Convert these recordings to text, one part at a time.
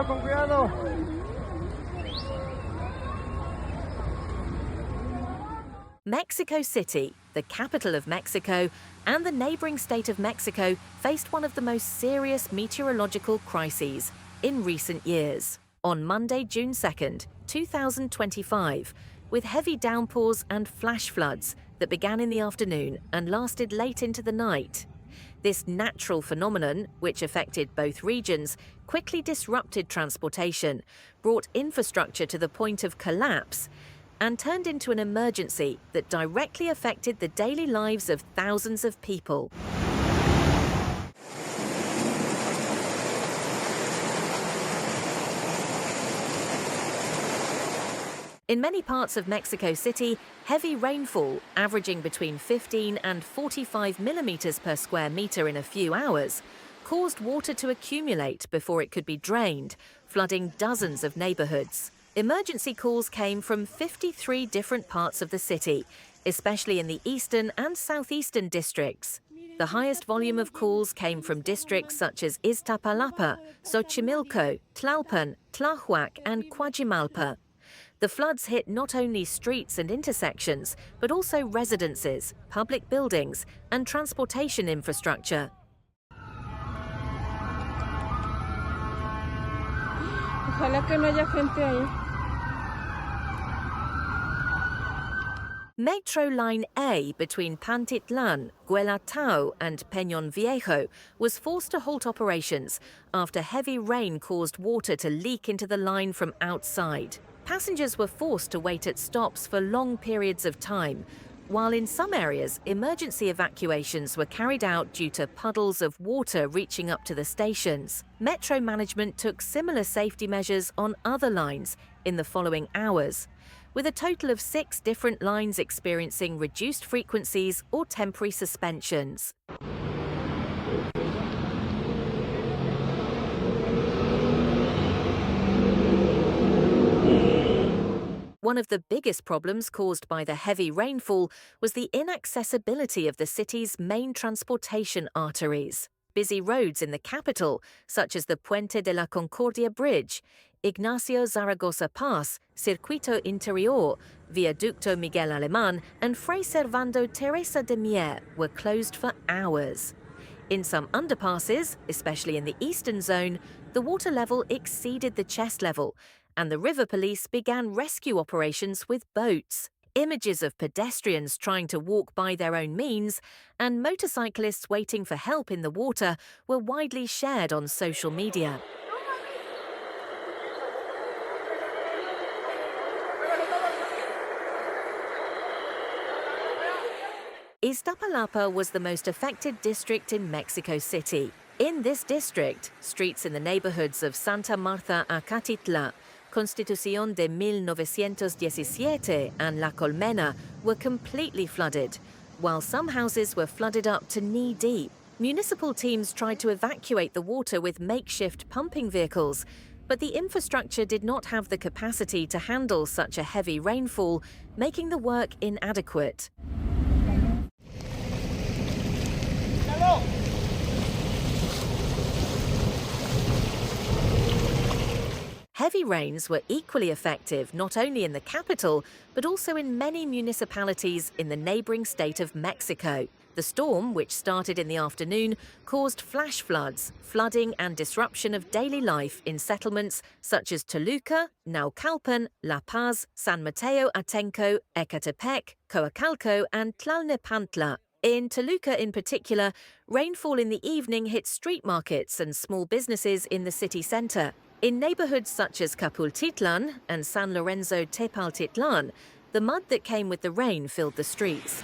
cuidado, con cuidado. Mexico City, the capital of Mexico, and the neighboring state of Mexico faced one of the most serious meteorological crises in recent years. On Monday, June 2nd, 2025, with heavy downpours and flash floods that began in the afternoon and lasted late into the night. This natural phenomenon, which affected both regions, quickly disrupted transportation, brought infrastructure to the point of collapse, and turned into an emergency that directly affected the daily lives of thousands of people. In many parts of Mexico City, heavy rainfall, averaging between 15 and 45 millimeters per square meter in a few hours, caused water to accumulate before it could be drained, flooding dozens of neighborhoods. Emergency calls came from 53 different parts of the city, especially in the eastern and southeastern districts. The highest volume of calls came from districts such as Iztapalapa, Xochimilco, Tlalpan, Tláhuac, and Coajimalpa. The floods hit not only streets and intersections, but also residences, public buildings, and transportation infrastructure. Ojalá que no haya gente ahí. Metro Line A between Pantitlan, Guelatao, and Peñón Viejo was forced to halt operations after heavy rain caused water to leak into the line from outside. Passengers were forced to wait at stops for long periods of time, while in some areas emergency evacuations were carried out due to puddles of water reaching up to the stations. Metro management took similar safety measures on other lines in the following hours, with a total of 6 different lines experiencing reduced frequencies or temporary suspensions. One of the biggest problems caused by the heavy rainfall was the inaccessibility of the city's main transportation arteries. Busy roads in the capital, such as the Puente de la Concordia Bridge, Ignacio Zaragoza Pass, Circuito Interior, Viaducto Miguel Alemán, and Fray Servando Teresa de Mier were closed for hours. In some underpasses, especially in the eastern zone, the water level exceeded the chest level, and the river police began rescue operations with boats. Images of pedestrians trying to walk by their own means and motorcyclists waiting for help in the water were widely shared on social media. Iztapalapa was the most affected district in Mexico City. In this district, streets in the neighborhoods of Santa Marta Acatitla, Constitución de 1917 and La Colmena were completely flooded, while some houses were flooded up to knee-deep. Municipal teams tried to evacuate the water with makeshift pumping vehicles, but the infrastructure did not have the capacity to handle such a heavy rainfall, making the work inadequate. Heavy rains were equally effective not only in the capital, but also in many municipalities in the neighboring state of Mexico. The storm, which started in the afternoon, caused flash floods, flooding and disruption of daily life in settlements such as Toluca, Naucalpan, La Paz, San Mateo Atenco, Ecatepec, Coacalco, and Tlalnepantla. In Toluca in particular, rainfall in the evening hit street markets and small businesses in the city centre. In neighborhoods such as Capultitlan and San Lorenzo Tepaltitlan, the mud that came with the rain filled the streets.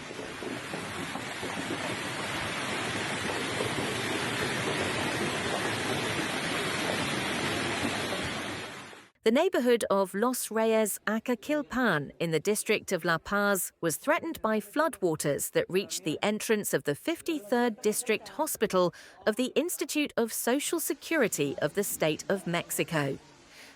The neighborhood of Los Reyes Acaquilpan in the district of La Paz was threatened by floodwaters that reached the entrance of the 53rd District Hospital of the Institute of Social Security of the State of Mexico.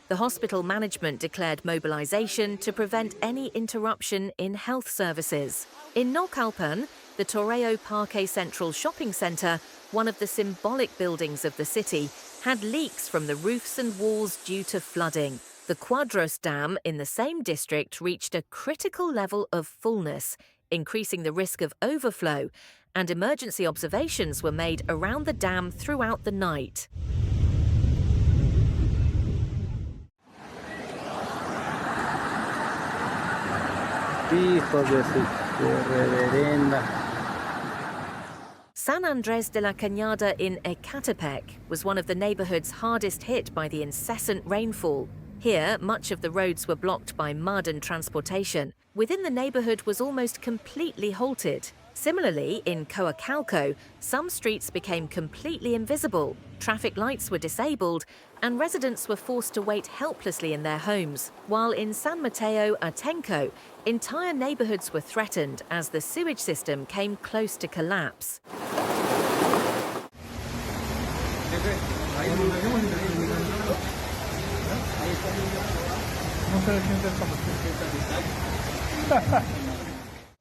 The hospital management declared mobilization to prevent any interruption in health services. In Naucalpan, the The Torreo Parque Central shopping centre, one of the symbolic buildings of the city, had leaks from the roofs and walls due to flooding. The Quadros Dam in the same district reached a critical level of fullness, increasing the risk of overflow, and emergency observations were made around the dam throughout the night. Hijo de su reverenda. San Andrés de la Cañada in Ecatepec was one of the neighborhoods hardest hit by the incessant rainfall. Here, much of the roads were blocked by mud and transportation. Within the neighborhood was almost completely halted. Similarly, in Coacalco, some streets became completely invisible, traffic lights were disabled, and residents were forced to wait helplessly in their homes. While in San Mateo Atenco, entire neighborhoods were threatened as the sewage system came close to collapse.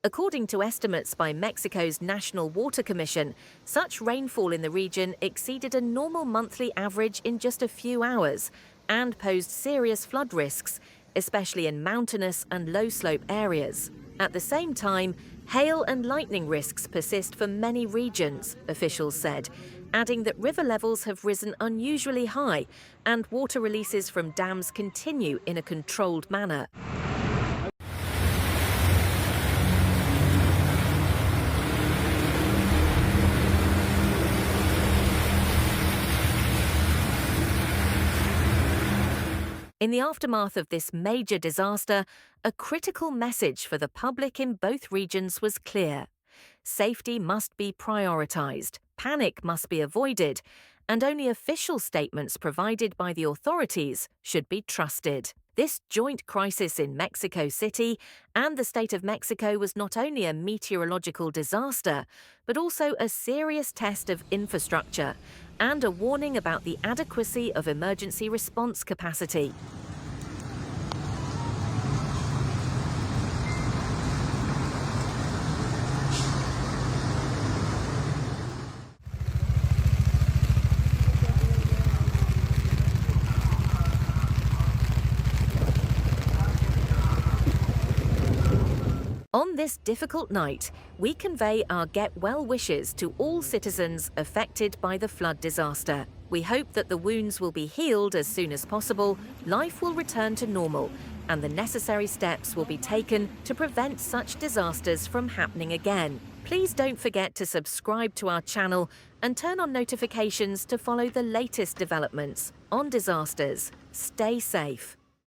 According to estimates by Mexico's National Water Commission, such rainfall in the region exceeded a normal monthly average in just a few hours and posed serious flood risks, especially in mountainous and low-slope areas. At the same time, hail and lightning risks persist for many regions, officials said, adding that river levels have risen unusually high and water releases from dams continue in a controlled manner. In the aftermath of this major disaster, a critical message for the public in both regions was clear. Safety must be prioritized, panic must be avoided, and only official statements provided by the authorities should be trusted. This joint crisis in Mexico City and the state of Mexico was not only a meteorological disaster, but also a serious test of infrastructure and a warning about the adequacy of emergency response capacity. On this difficult night, we convey our get well wishes to all citizens affected by the flood disaster. We hope that the wounds will be healed as soon as possible, life will return to normal, and the necessary steps will be taken to prevent such disasters from happening again. Please don't forget to subscribe to our channel and turn on notifications to follow the latest developments on disasters. Stay safe.